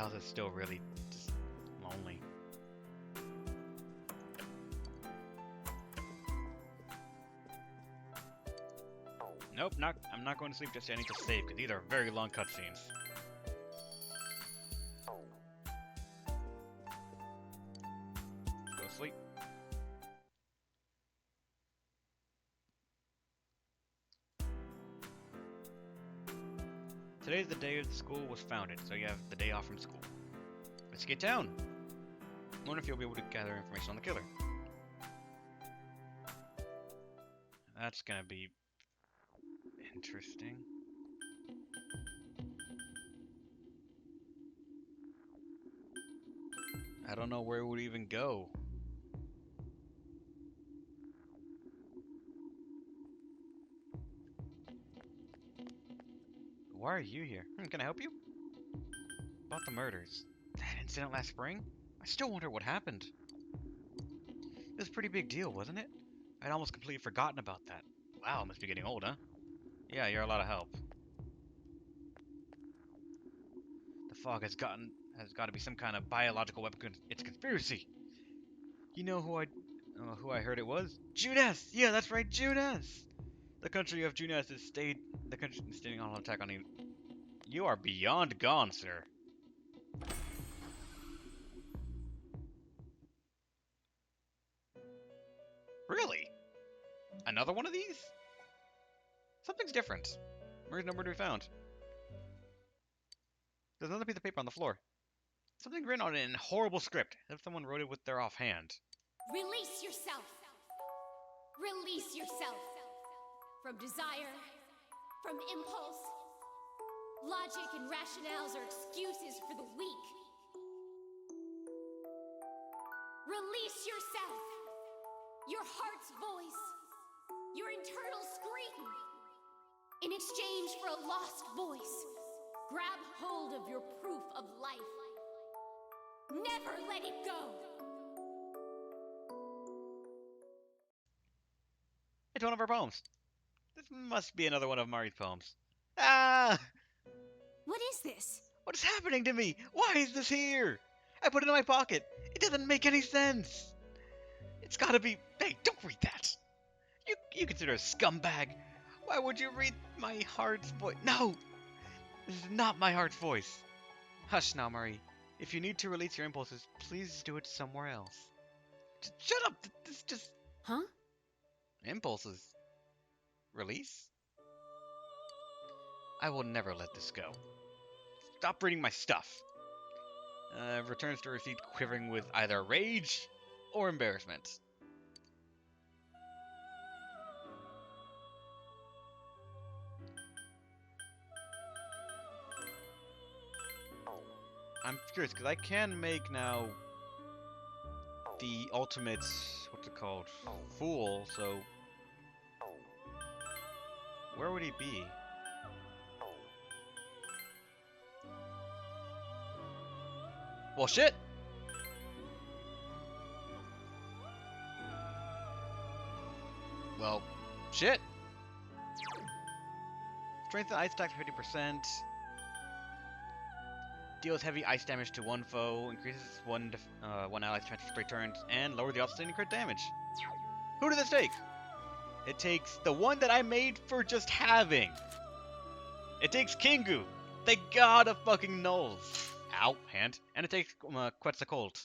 house is still really just lonely. Nope, I'm not going to sleep just yet. I need to save because these are very long cutscenes. Go to sleep. Today's the day the school was founded, so you have the day off from school. Let's get down. I wonder if you'll be able to gather information on the killer. That's gonna be interesting. I don't know where it would even go. Why are you here? Can I help you? About the murders. That incident last spring? I still wonder what happened. It was a pretty big deal, wasn't it? I'd almost completely forgotten about that. Wow, must be getting old, huh? Yeah, you're a lot of help. The fog has got to be some kind of biological weapon. It's a conspiracy. You know who I heard it was? Junes! Yeah, that's right, Junes! The country of Junes is staying on attack on you. You are beyond gone, sir. Really? Another one of these? Something's different. Where's number to be found? There's another piece of paper on the floor. Something written on it in horrible script, as if someone wrote it with their offhand. Release yourself. Release yourself. From desire, from impulse. Logic and rationales are excuses for the weak. Release yourself. Your heart's voice. Your internal scream. In exchange for a lost voice, grab hold of your proof of life. Never let it go. It's one of our poems. This must be another one of Mari's poems. Ah! What is this? What is happening to me? Why is this here? I put it in my pocket. It doesn't make any sense. It's gotta be... Hey, don't read that. You consider a scumbag. Why would you read my heart's voice? No! This is not my heart's voice. Hush now, Marie. If you need to release your impulses, please do it somewhere else. Shut up! This just... Huh? Impulses. Release? I will never let this go. Stop reading my stuff. Returns to receipt quivering with either rage or embarrassment. I'm curious, because I can make now the ultimate, what's it called, fool, so where would he be? Well, shit! Well, shit! Strength and ice attack 50%. Deals heavy ice damage to one foe, increases one ally's defense for 3 turns, and lower the outstanding crit damage. Who did this take? It takes the one that I made for just having. It takes Kingu, the god of fucking nulls. Ow, hand. And it takes Quetzalcoatl.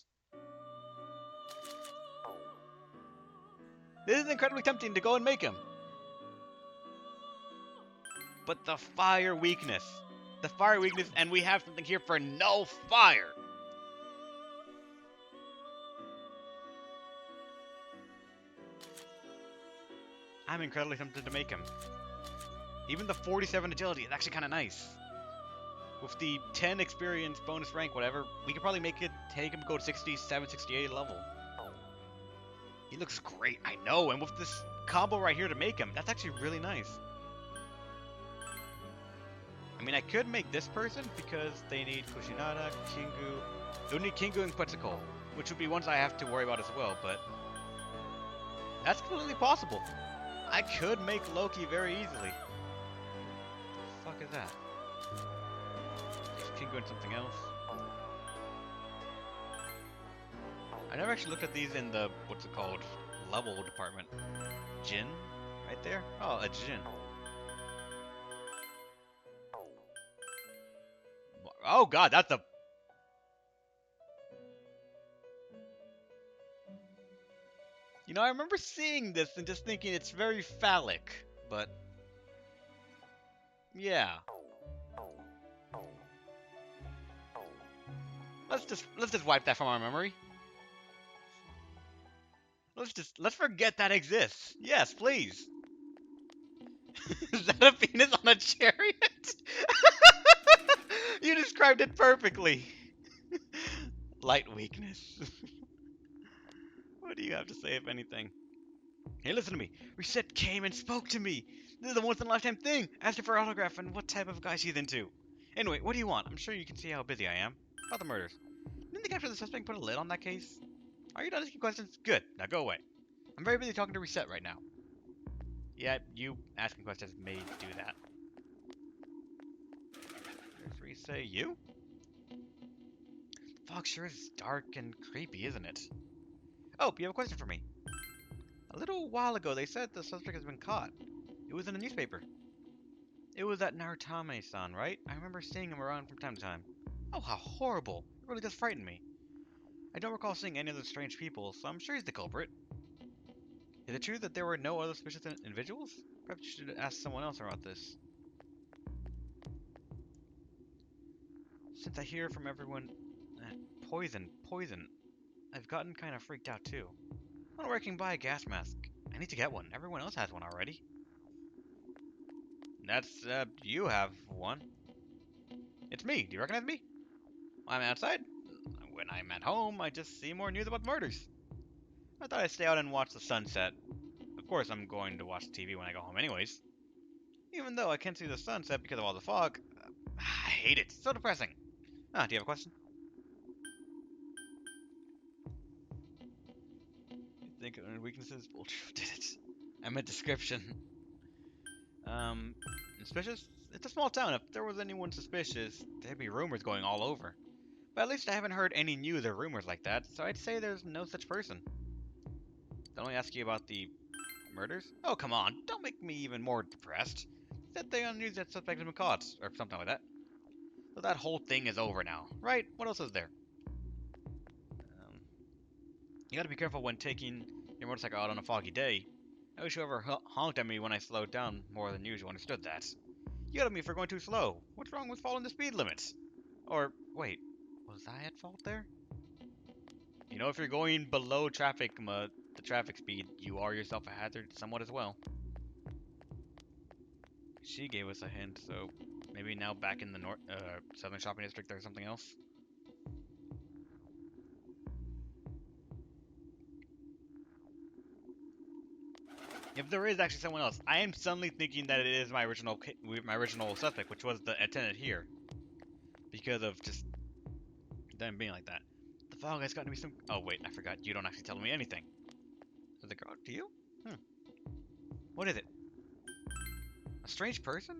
This is incredibly tempting to go and make him. But the fire weakness. The fire weakness, and we have something here for no fire. I'm incredibly tempted to make him. Even the 47 agility is actually kind of nice. With the 10 experience bonus rank, whatever, we could probably take him go to 67, 68 level. He looks great, I know, and with this combo right here to make him, that's actually really nice. I mean, I could make this person because they need Kushinada, Kingu. They'll need Kingu and Quetzalcoatl, which would be ones I have to worry about as well, but that's completely possible. I could make Loki very easily. The fuck is that? Is Kingu and something else? I never actually looked at these in the, what's it called, level department. Gin? Right there? Oh, a gin. Oh god, that's a... You know, I remember seeing this and just thinking it's very phallic, but... Yeah. Let's just wipe that from our memory. Let's forget that exists. Yes, please. Is that a penis on a chariot? You described it perfectly. Light weakness. What do you have to say, if anything? Hey, listen to me. Reset came and spoke to me. This is a once-in-a-lifetime thing. Asked her for an autograph and what type of guy she's into. Anyway, what do you want? I'm sure you can see how busy I am. About the murders. Didn't the capture the suspect put a lid on that case? Are you done asking questions? Good. Now go away. I'm very busy talking to Reset right now. Yeah, you asking questions may do that. There's Reset. You? The fog sure is dark and creepy, isn't it? Oh, you have a question for me. A little while ago, they said the suspect has been caught. It was in the newspaper. It was that Narutame-san, right? I remember seeing him around from time to time. Oh, how horrible. It really does frighten me. I don't recall seeing any other strange people, so I'm sure he's the culprit. Is it true that there were no other suspicious individuals? Perhaps you should ask someone else about this. Since I hear from everyone poison, I've gotten kind of freaked out too. I wonder where I can buy a gas mask. I need to get one. Everyone else has one already. That's, you have one. It's me. Do you recognize me? I'm outside. When I'm at home, I just see more news about murders. I thought I'd stay out and watch the sunset. Of course, I'm going to watch TV when I go home anyways. Even though I can't see the sunset because of all the fog, I hate it. It's so depressing. Ah, do you have a question? You think weaknesses? Bullshit, did it. I meant description. Suspicious? It's a small town. If there was anyone suspicious, there'd be rumors going all over. But at least I haven't heard any news or rumors like that, so I'd say there's no such person. Don't I ask you about the murders? Oh, come on. Don't make me even more depressed. Said they on the news that suspect has been caught, or something like that. So that whole thing is over now, right? What else is there? You gotta be careful when taking your motorcycle out on a foggy day. I wish whoever honked at me when I slowed down more than usual understood that. You yelled at me for going too slow. What's wrong with following the speed limits? Or, wait, was I at fault there? You know, if you're going below the traffic speed, you are yourself a hazard somewhat as well. She gave us a hint, so maybe now back in the southern shopping district there's something else. If there is actually someone else, I am suddenly thinking that it is my original suspect, which was the attendant here, because of just them being like that. The fog has gotten me some. Oh wait, I forgot. You don't actually tell me anything. Does it go to you? What is it? A strange person?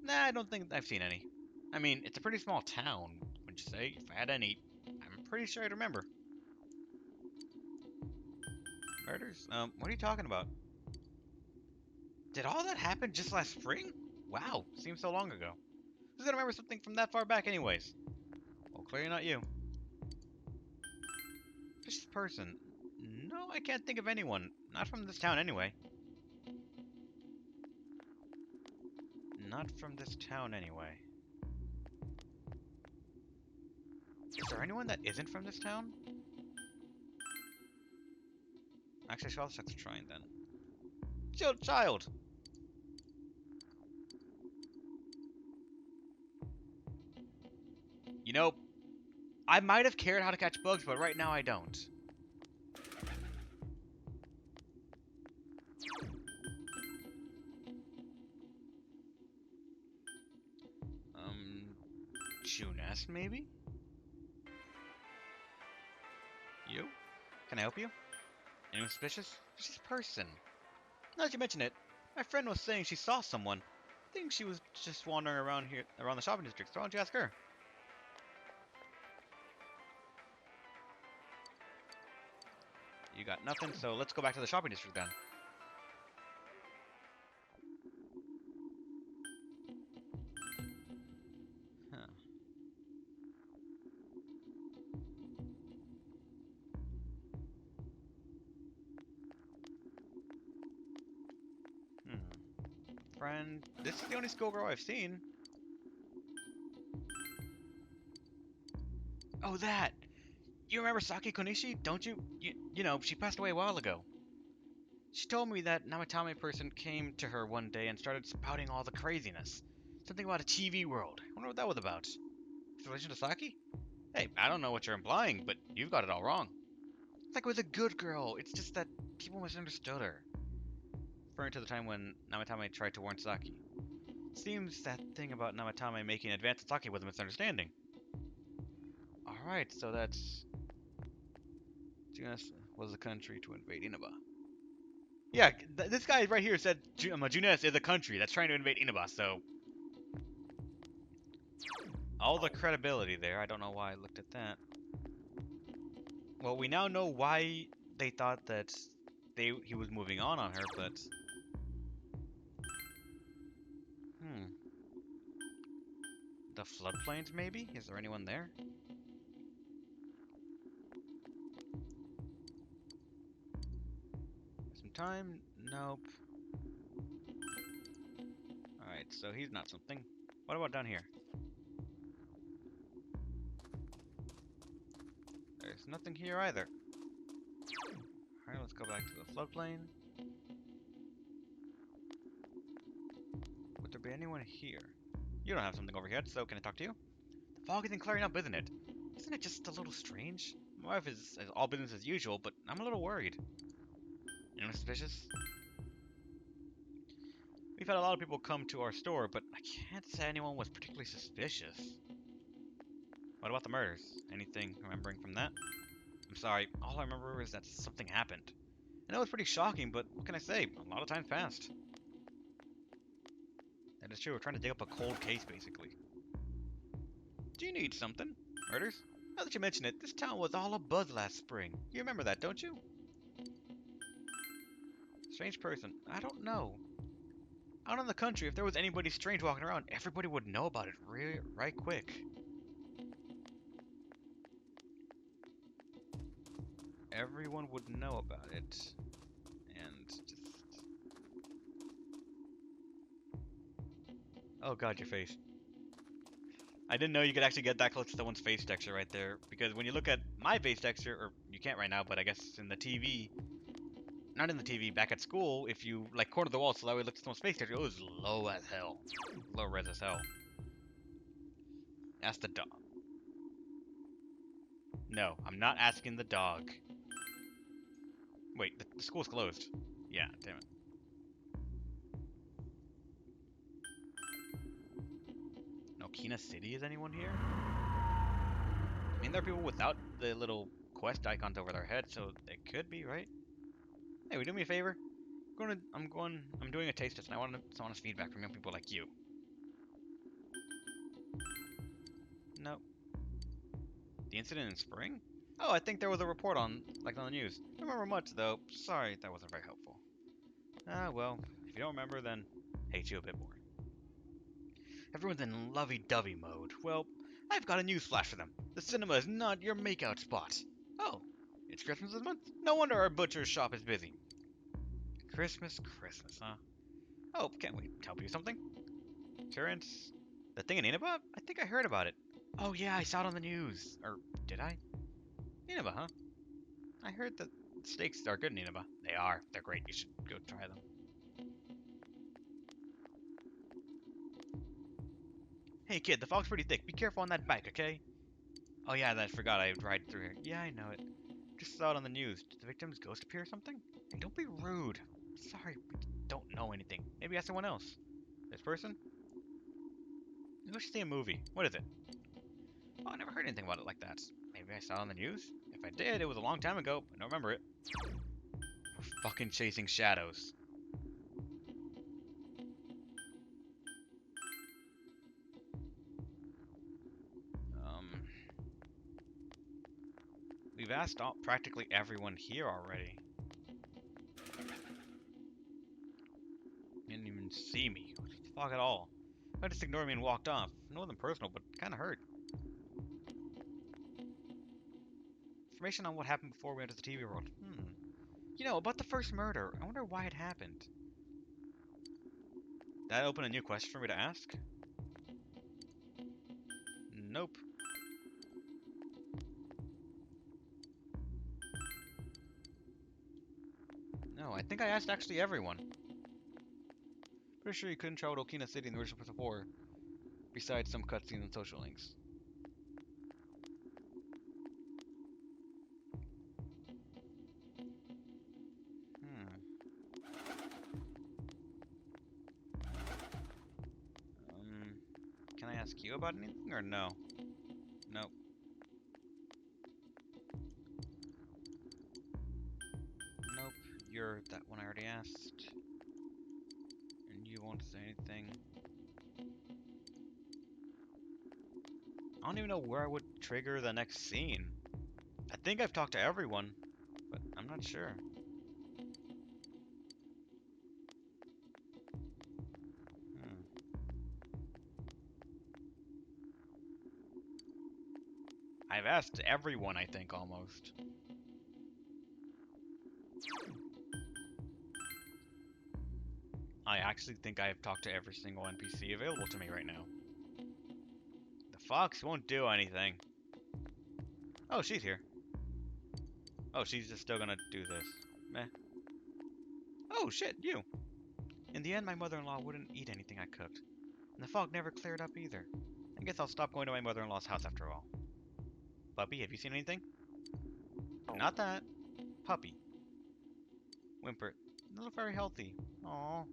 Nah, I don't think I've seen any. I mean, it's a pretty small town, wouldn't you say? If I had any, I'm pretty sure I'd remember. Murders? What are you talking about? Did all that happen just last spring? Wow, seems so long ago. Who's gonna remember something from that far back anyways? Well, clearly not you. This person? No, I can't think of anyone. Not from this town anyway. Not from this town anyway. Is there anyone that isn't from this town? Actually, I'll check the shrine then. Child! You know, I might have cared how to catch bugs, but right now I don't. Junes, maybe? You? Can I help you? Anyone suspicious? Suspicious person. Now that you mention it, my friend was saying she saw someone. I think she was just wandering around here, around the shopping district. So why don't you ask her? You got nothing, so let's go back to the shopping district then. Huh. Hmm. Friend, this is the only schoolgirl I've seen. Oh, that! You remember Saki Konishi, don't you? You know, she passed away a while ago. She told me that Namatame person came to her one day and started spouting all the craziness. Something about a TV world. I wonder what that was about. In relation to Saki? Hey, I don't know what you're implying, but you've got it all wrong. Saki was a good girl. It's just that people misunderstood her. Referring to the time when Namatame tried to warn Saki. Seems that thing about Namatame making an advance on Saki was a misunderstanding. Alright, so that's... Junes was the country to invade Inaba. Yeah, this guy right here said Junes is a country that's trying to invade Inaba, so... All the credibility there. I don't know why I looked at that. Well, we now know why they thought that he was moving on her, but... The floodplains, maybe? Is there anyone there? Some time? Nope. Alright, so he's not something. What about down here? There's nothing here either. Alright, let's go back to the floodplain. Would there be anyone here? You don't have something over here, so can I talk to you? The fog isn't clearing up, isn't it? Isn't it just a little strange? My wife is all business as usual, but I'm a little worried. Anyone suspicious? We've had a lot of people come to our store, but I can't say anyone was particularly suspicious. What about the murders? Anything remembering from that? I'm sorry, all I remember is that something happened. I know it's pretty shocking, but what can I say? A lot of time passed. That is true, we're trying to dig up a cold case, basically. Do you need something? Murders? Now that you mention it, this town was all abuzz last spring. You remember that, don't you? Strange person. I don't know. Out in the country, if there was anybody strange walking around, everybody would know about it right quick. Everyone would know about it. And just... Oh god, your face. I didn't know you could actually get that close to someone's face texture right there. Because when you look at my face texture, or you can't right now, but I guess in the TV... Not in the TV, back at school, if you, like, corner the wall so that way it looks at someone's face texture, it was low as hell. Low res as hell. Ask the dog. No, I'm not asking the dog. Wait, the school's closed. Yeah, damn it. No, Kina City, is anyone here? I mean, there are people without the little quest icons over their head, so it could be, right? Hey, will you do me a favor? I'm doing a taste test, and I want honest feedback from young people like you. Nope. The incident in spring? Oh, I think there was a report on the news. Don't remember much, though. Sorry, that wasn't very helpful. Ah, well, if you don't remember, then hate you a bit more. Everyone's in lovey-dovey mode. Well, I've got a news flash for them. The cinema is not your makeout spot. Oh, it's Christmas this month? No wonder our butcher's shop is busy. Christmas, huh? Oh, can't we help you with something? Terrence? The thing in Inaba? I think I heard about it. Oh yeah, I saw it on the news. Or, did I? Inaba, huh? I heard that steaks are good in Inaba. They are. They're great. You should go try them. Hey kid, the fog's pretty thick. Be careful on that bike, okay? Oh yeah, I forgot I ride through here. Yeah, I know it. Just saw it on the news. Did the victim's ghost appear or something? Hey, don't be rude. Sorry, we don't know anything. Maybe ask someone else. This person? Maybe we should see a movie. What is it? Oh, I never heard anything about it like that. Maybe I saw it on the news? If I did, it was a long time ago. I don't remember it. We're fucking chasing shadows. We've asked practically everyone here already. Didn't even see me. What the fuck at all? I just ignored me and walked off. Nothing personal, but kind of hurt. Information on what happened before we entered the TV world. You know, about the first murder. I wonder why it happened. That open a new question for me to ask? Nope. No, I think I asked actually everyone. Pretty sure you couldn't travel to Okina City in the original before, besides some cutscenes and social links. Can I ask you about anything or no? Nope. Nope. You're that one I already asked. And you won't say anything. I don't even know where I would trigger the next scene. I think I've talked to everyone, but I'm not sure. I've asked everyone, I think, almost. I actually think I have talked to every single NPC available to me right now. The fox won't do anything. Oh, she's here. Oh, she's just still gonna do this. Meh. Oh, shit, you. In the end, my mother-in-law wouldn't eat anything I cooked. And the fog never cleared up either. I guess I'll stop going to my mother-in-law's house after all. Puppy, have you seen anything? Not that. Puppy. Whimper. They look very healthy. Aww.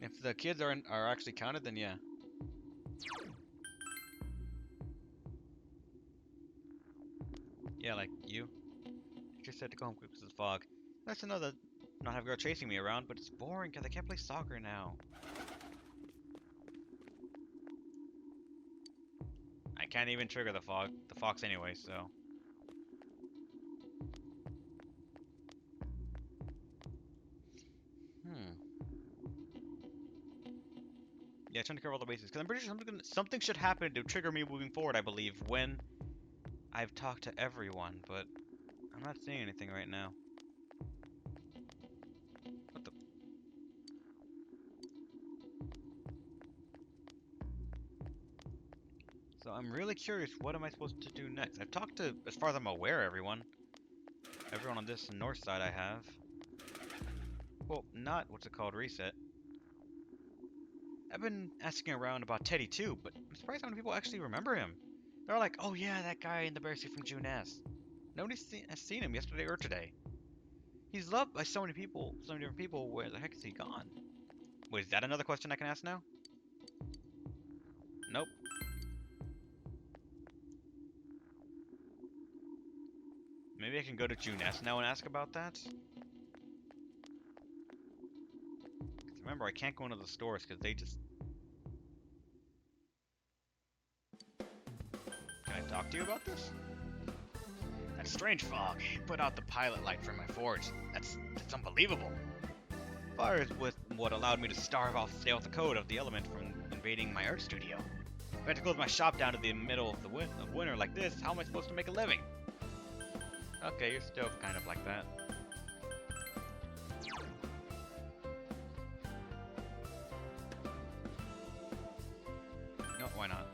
If the kids are actually counted, then yeah. Yeah, like you. You just had to go home quick because of the fog. Nice to know that not have a girl chasing me around, but it's boring because I can't play soccer now. I can't even trigger the fox anyway, so. Yeah, trying to cover all the bases because I'm pretty sure something should happen to trigger me moving forward. I believe when I've talked to everyone, but I'm not seeing anything right now. What the? So I'm really curious, what am I supposed to do next? I've talked to, as far as I'm aware, everyone. Everyone on this north side I have. Well, not, what's it called, Reset. I've been asking around about Teddy too, but I'm surprised how many people actually remember him. They're like, oh yeah, that guy in the bear suit from June S. Nobody has seen him yesterday or today. He's loved by so many people, so many different people. Where the heck is he gone? Wait, is that another question I can ask now? Nope. Maybe I can go to June S now and ask about that? Remember, I can't go into the stores because they just... Can I talk to you about this? That strange fog put out the pilot light from my forge. That's unbelievable. Fire is what allowed me to starve off stay off the code of the element from invading my art studio. If I had to close my shop down to the middle of the winter like this, how am I supposed to make a living? Okay, you're still kind of like that. No, why not?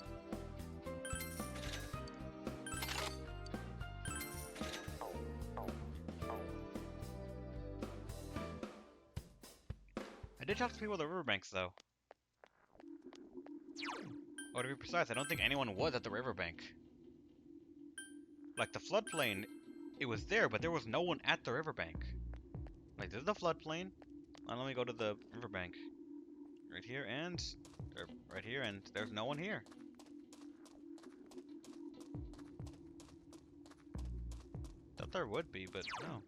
I did talk to people at the riverbanks, though. Or to be precise, I don't think anyone was at the riverbank. Like, the floodplain, it was there, but there was no one at the riverbank. Like, this is the floodplain. Now let me go to the riverbank. Right here, and... right here, and there's no one here. Thought there would be, but no.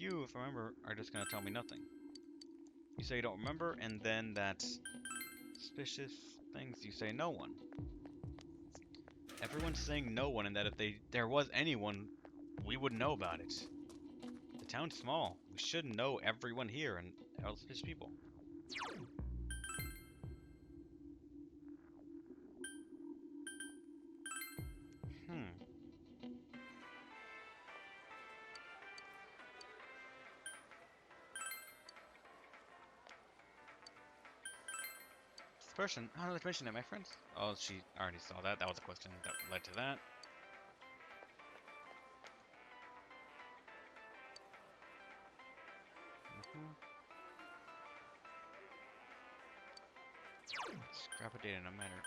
you, if I remember, are just gonna tell me nothing. You say you don't remember, and then that suspicious things, you say no one. Everyone's saying no one, and that if there was anyone, we would know about it. The town's small. We should know everyone here and all suspicious people. This person, how did I mention that, my friends? Oh, she already saw that. That was a question that led to that. Scrap a data, no matter.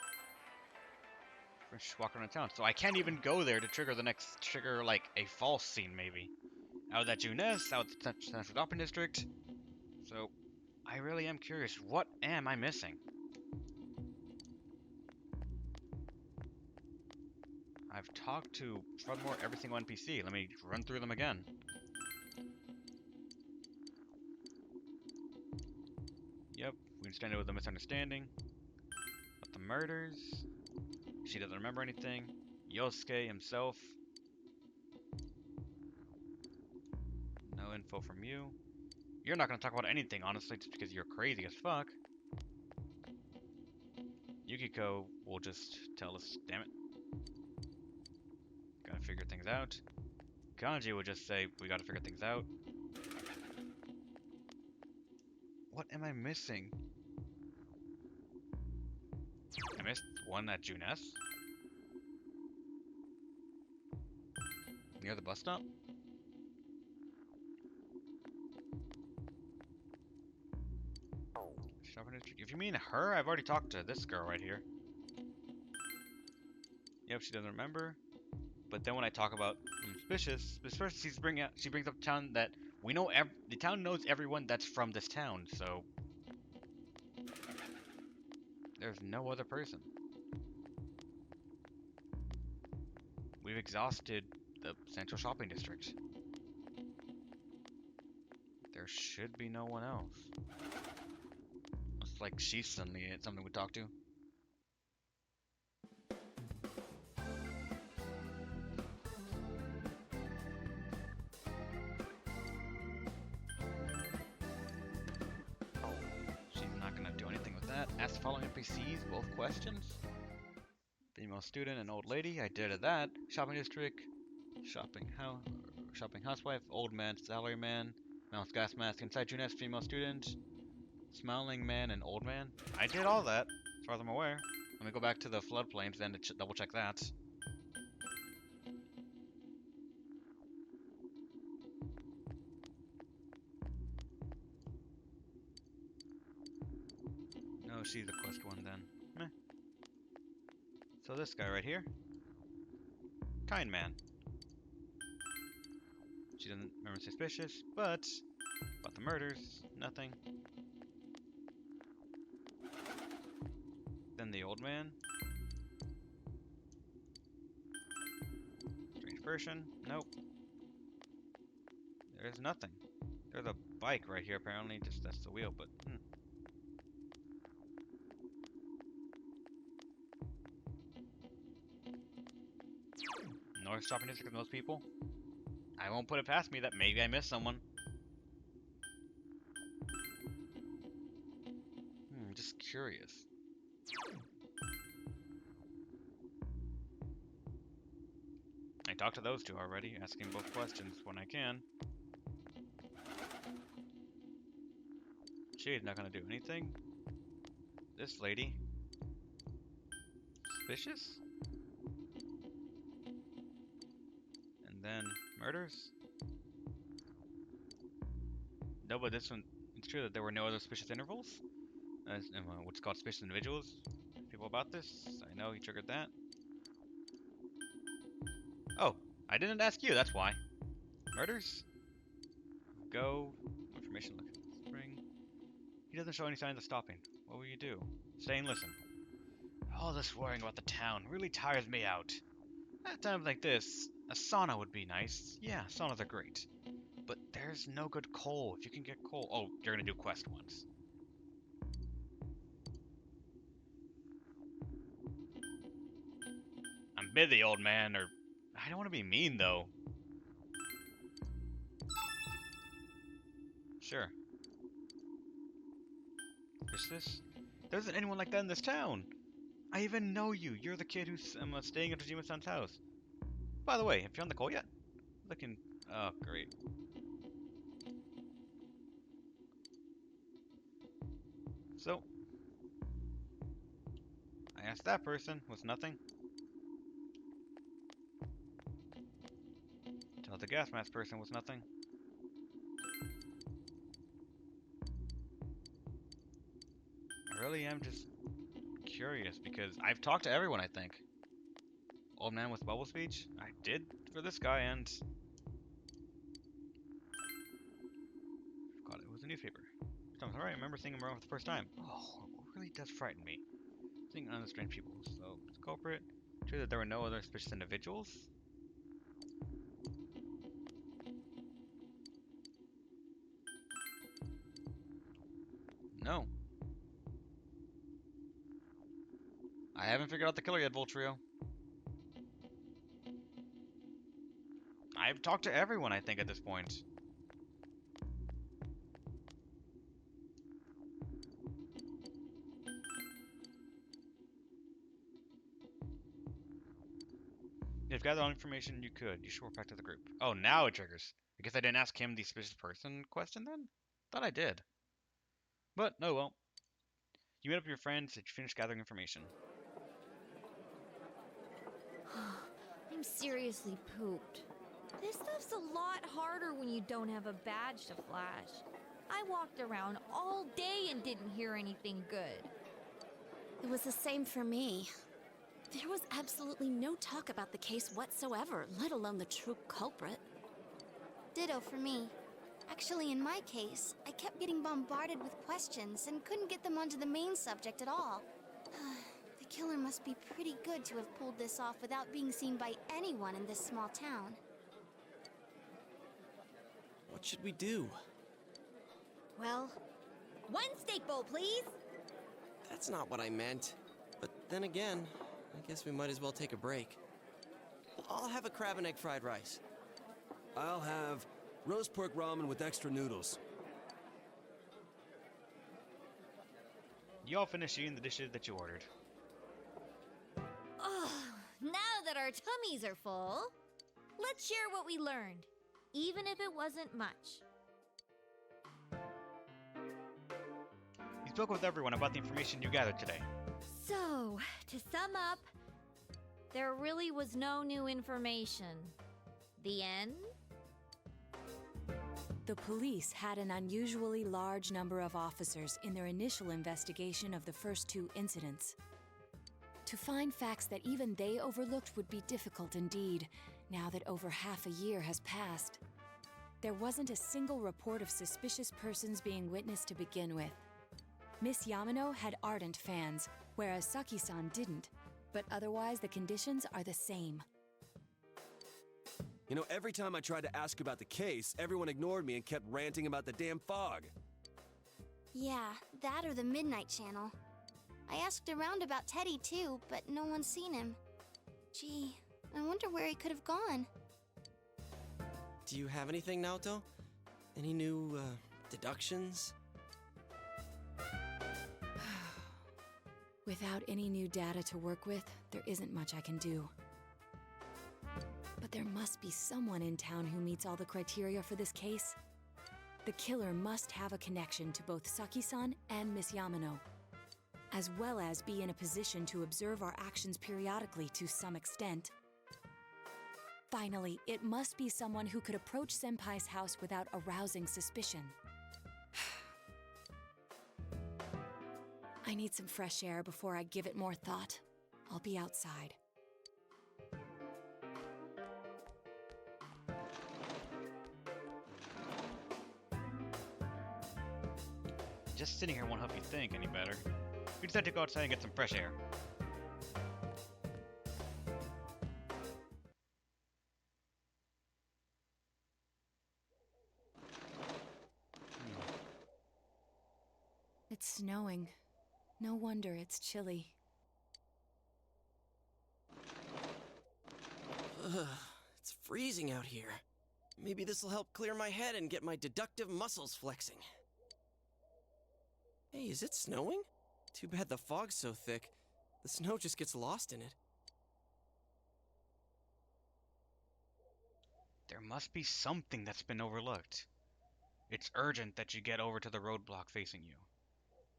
Just walk around town. So I can't even go there to trigger the next trigger, like a false scene, maybe. Out at Junes, out at the Central Shopping District. So I really am curious. What am I missing? I've talked to furthermore every single NPC. Let me run through them again. Yep, we understand it was a misunderstanding. But the murders. She doesn't remember anything. Yosuke himself. No info from you. You're not going to talk about anything, honestly, just because you're crazy as fuck. Yukiko will just tell us, damn it. Gotta figure things out. Kanji would just say, we gotta figure things out. What am I missing? I missed one at Junes. Near the bus stop? Shopping district. If you mean her, I've already talked to this girl right here. Yep, she doesn't remember. But then when I talk about suspicious, she brings up town that we know the town knows everyone that's from this town, so there's no other person. We've exhausted the Central Shopping District. There should be no one else. It's like she's suddenly something we talk to. She's not gonna do anything with that. Ask the following NPCs both questions. Female student and old lady. I did that. Shopping district. Shopping housewife. Old man. Salaryman. Mouse gas mask. Inside Junes. Female student. Smiling man and old man. I did all that, as far as I'm aware. Let me go back to the floodplains then to double check that. No, she's the quest one then. Meh. So this guy right here. Kind man. She doesn't remember suspicious, but about the murders, nothing. Then the old man. Strange person, nope. There's nothing. There's a bike right here apparently, just that's the wheel, but North Shopping District with most people. I won't put it past me that maybe I missed someone. Just curious. I talked to those two already, asking both questions when I can. She's not gonna do anything. This lady. Suspicious? And then murders? No, but this one, it's true that there were no other suspicious intervals. What's called suspicious individuals. People about this. I know he triggered that. Oh, I didn't ask you, that's why. Murders? Go. Information look at spring. He doesn't show any signs of stopping. What will you do? Stay and listen. All this worrying about the town really tires me out. At times like this, a sauna would be nice. Yeah, saunas are great. but there's no good coal. If you can get coal... Oh, you're gonna do quest once. I'm busy, old man, or... I don't want to be mean, though. Sure. Is this? There isn't anyone like that in this town. I even know you. You're the kid who's staying at Tajima-san's house. By the way, have you found the coal yet? Looking... Oh, great. So... I asked that person. Was nothing. Tell the gas mask person was nothing. I really am just curious because I've talked to everyone, I think. Old man with bubble speech? I did for this guy, and... God, it was a newspaper. Sounds alright, I remember seeing him around for the first time. Oh, it really does frighten me. Seeing unrestrained people. So, it's culprit. True that there were no other suspicious individuals? No. I haven't figured out the killer yet, Voltrio. I've talked to everyone, I think, at this point. If you gathered all information you could, you should report back to the group. Oh, now it triggers. I guess I didn't ask him the suspicious person question then? Thought I did. But, oh well. You met up with your friends and you finished gathering information. I'm seriously pooped. This stuff's a lot harder when you don't have a badge to flash. I walked around all day and didn't hear anything good. It was the same for me. There was absolutely no talk about the case whatsoever, let alone the true culprit. Ditto for me. Actually, in my case, I kept getting bombarded with questions and couldn't get them onto the main subject at all. The killer must be pretty good to have pulled this off without being seen by anyone in this small town. What should we do? Well, one steak bowl, please! That's not what I meant. But then again, I guess we might as well take a break. I'll have a crab and egg fried rice. I'll have roast pork ramen with extra noodles. You all finished eating the dishes that you ordered. Oh, now that our tummies are full, let's share what we learned, even if it wasn't much. You spoke with everyone about the information you gathered today. So, to sum up, there really was no new information. The end? The police had an unusually large number of officers in their initial investigation of the first two incidents. To find facts that even they overlooked would be difficult indeed, now that over half a year has passed. There wasn't a single report of suspicious persons being witnessed to begin with. Miss Yamano had ardent fans, whereas Saki-san didn't, but otherwise the conditions are the same. You know, every time I tried to ask about the case, everyone ignored me and kept ranting about the damn fog. Yeah, that or the Midnight Channel. I asked around about Teddy too, but no one's seen him. Gee, I wonder where he could have gone. Do you have anything, Naoto? Any new, deductions? Without any new data to work with, there isn't much I can do. But there must be someone in town who meets all the criteria for this case. The killer must have a connection to both Saki-san and Miss Yamano, as well as be in a position to observe our actions periodically to some extent. Finally, it must be someone who could approach Senpai's house without arousing suspicion. I need some fresh air before I give it more thought. I'll be outside. Just sitting here won't help you think any better. We decided to go outside and get some fresh air. It's snowing. No wonder it's chilly. Ugh, it's freezing out here. Maybe this'll help clear my head and get my deductive muscles flexing. Hey, is it snowing? Too bad the fog's so thick. The snow just gets lost in it. There must be something that's been overlooked. It's urgent that you get over to the roadblock facing you.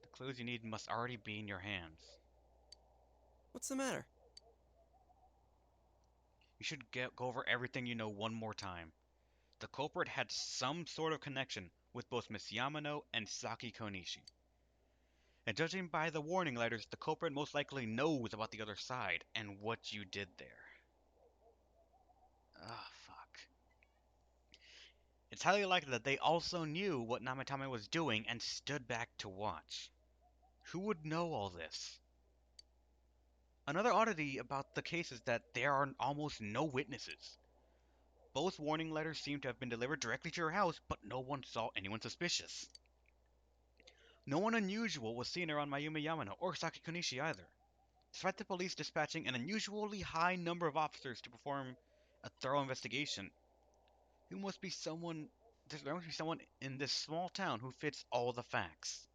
The clues you need must already be in your hands. What's the matter? You should go over everything you know one more time. The culprit had some sort of connection with both Miss Yamano and Saki Konishi. And judging by the warning letters, the culprit most likely knows about the other side and what you did there. Ah, fuck. It's highly likely that they also knew what Namatame was doing and stood back to watch. Who would know all this? Another oddity about the case is that there are almost no witnesses. Both warning letters seem to have been delivered directly to your house, but no one saw anyone suspicious. No one unusual was seen around Mayumi Yamano or Saki Konishi either, despite the police dispatching an unusually high number of officers to perform a thorough investigation. There must be someone in this small town who fits all the facts.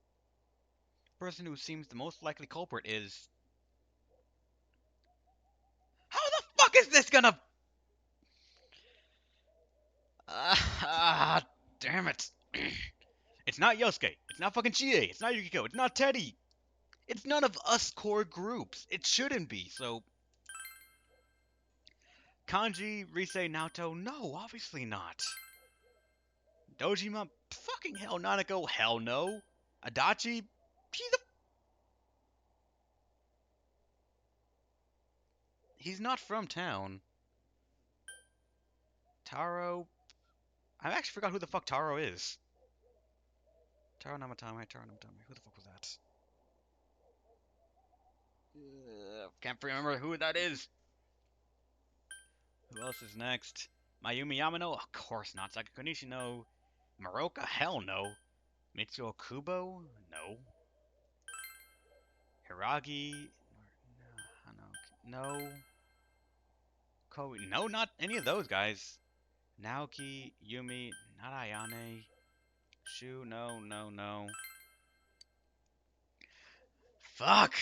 The person who seems the most likely culprit is... How the fuck is this gonna... Damn it. It's not Yosuke. It's not fucking Chie. It's not Yukiko. It's not Teddy. It's none of us core groups. It shouldn't be, so... Kanji, Rise, Naoto, no, obviously not. Dojima, fucking hell, Nanako, hell no. Adachi, he's not from town. Taro, I actually forgot who the fuck Taro is. Taro Namatame, who the fuck was that? Can't remember who that is. Who else is next? Mayumi Yamano? Of course not. Saki Konishi, no. Maroka? Hell no. Mitsuo Kubo? No. Hiragi? No. No, not any of those guys. Naoki, Yumi, not Ayane. Shu, no. Fuck!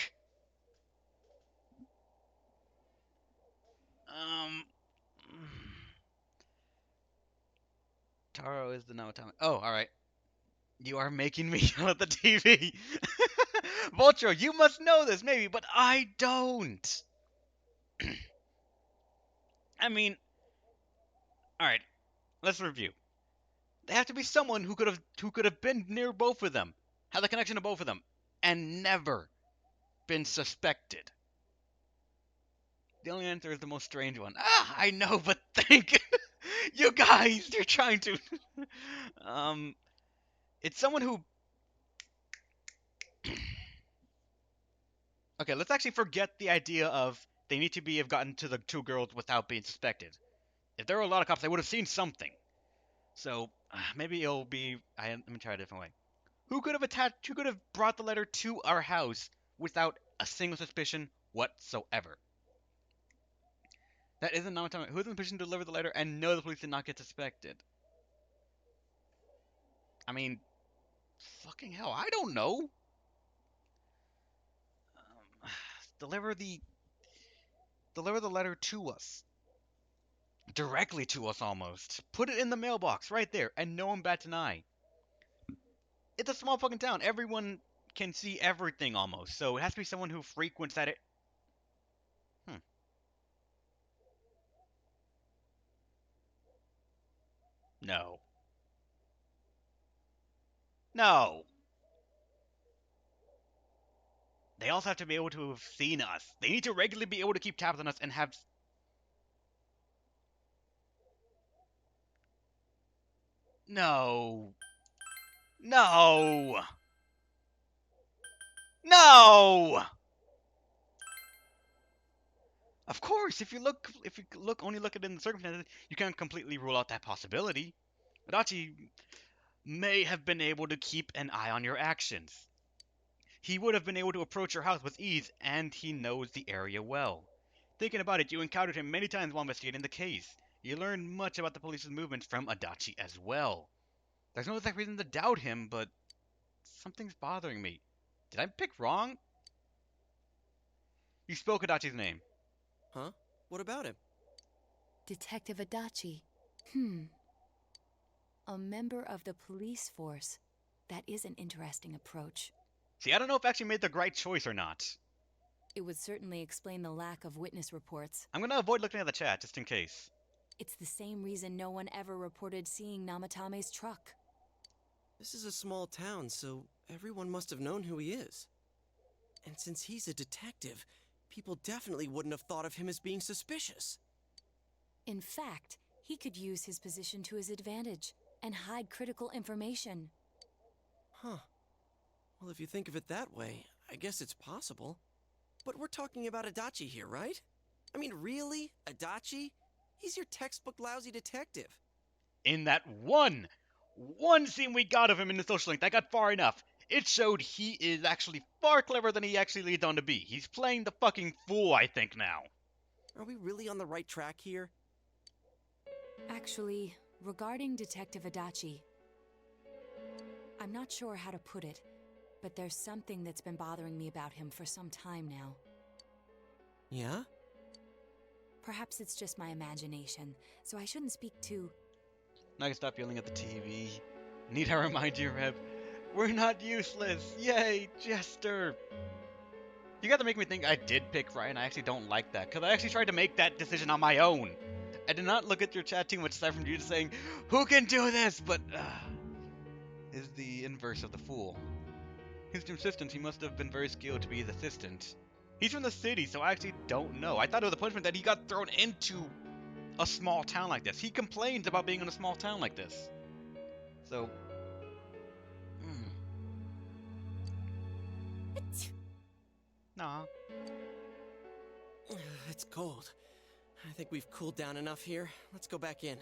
Taro is the Naotame. Oh, alright. You are making me yell at the TV. Vultro, you must know this, maybe, but I don't. I mean, alright, let's review. They have to be someone who could have been near both of them, had the connection to both of them, and never been suspected. The only answer is the most strange one. I know, but think. You guys, you're trying to. It's someone who. Okay, let's actually forget the idea of they need to have gotten to the two girls without being suspected. If there were a lot of cops, they would have seen something. So maybe it'll be. Let me try a different way. Who could have brought the letter to our house without a single suspicion whatsoever? That isn't Namatame. Who is in the position to deliver the letter and know the police did not get suspected? I mean, fucking hell, I don't know. Deliver the letter to us. Directly to us, almost. Put it in the mailbox, right there, and no one bats an eye. It's a small fucking town. Everyone can see everything, almost. So it has to be someone who frequents that No. No. They also have to be able to have seen us. They need to regularly be able to keep tabs on us and have... No. No. No. Of course, if you only look at it in the circumstances, you can't completely rule out that possibility. Adachi may have been able to keep an eye on your actions. he would have been able to approach your house with ease, and he knows the area well. Thinking about it, you encountered him many times while investigating the case. You learned much about the police's movements from Adachi as well. There's no exact reason to doubt him, but something's bothering me. Did I pick wrong? You spoke Adachi's name. Huh? What about him? Detective Adachi. A member of the police force. That is an interesting approach. See, I don't know if I actually made the right choice or not. It would certainly explain the lack of witness reports. I'm gonna avoid looking at the chat, just in case. It's the same reason no one ever reported seeing Namatame's truck. This is a small town, so everyone must have known who he is. And since he's a detective, people definitely wouldn't have thought of him as being suspicious. In fact, he could use his position to his advantage and hide critical information. Huh. Well, if you think of it that way, I guess it's possible. But we're talking about Adachi here, right? I mean, really? Adachi? He's your textbook lousy detective. In that one scene we got of him in the social link, that got far enough. It showed he is actually far cleverer than he actually leads on to be. He's playing the fucking fool, I think, now. Are we really on the right track here? Actually, regarding Detective Adachi, I'm not sure how to put it, but there's something that's been bothering me about him for some time now. Yeah? Perhaps it's just my imagination, so I shouldn't speak too... Now I can stop yelling at the TV. Need I remind you, Reb? We're not useless! Yay, Jester! You gotta make me think I did pick right, and I actually don't like that, because I actually tried to make that decision on my own. I did not look at your chat too much aside from you just saying, who can do this? But, is the inverse of the fool. His insistence, he must have been very skilled to be his assistant. He's from the city, so I actually don't know. I thought it was a punishment that he got thrown into a small town like this. He complains about being in a small town like this. So, nah. It's cold. I think we've cooled down enough here. Let's go back in.